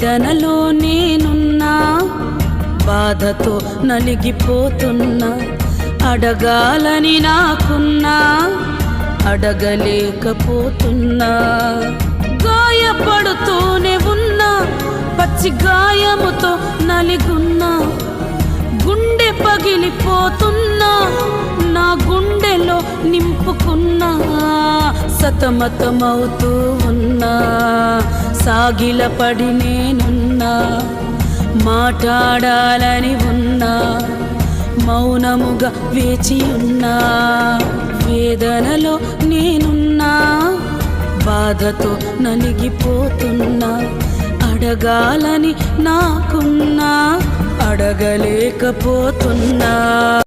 వేదనలో నేనున్నా, బాధతో నలిగిపోతున్నా, అడగాలని నాకున్నా, అడగలేకపోతున్నా. గాయపడుతూనే ఉన్నా, పచ్చి గాయముతో నలిగున్నా, గుండె పగిలిపోతున్నా, నా గుండెలో నింపుకున్నా. సతమతమవుతూ ఉన్నా, సాగిలపడి నేనున్నా, మాట్లాడాలని ఉన్నా, మౌనముగా వేచి ఉన్నా. వేదనలో నేనున్నా, బాధతో నలిగిపోతున్నా, అడగాలని నాకున్నా, అడగలేకపోతున్నా.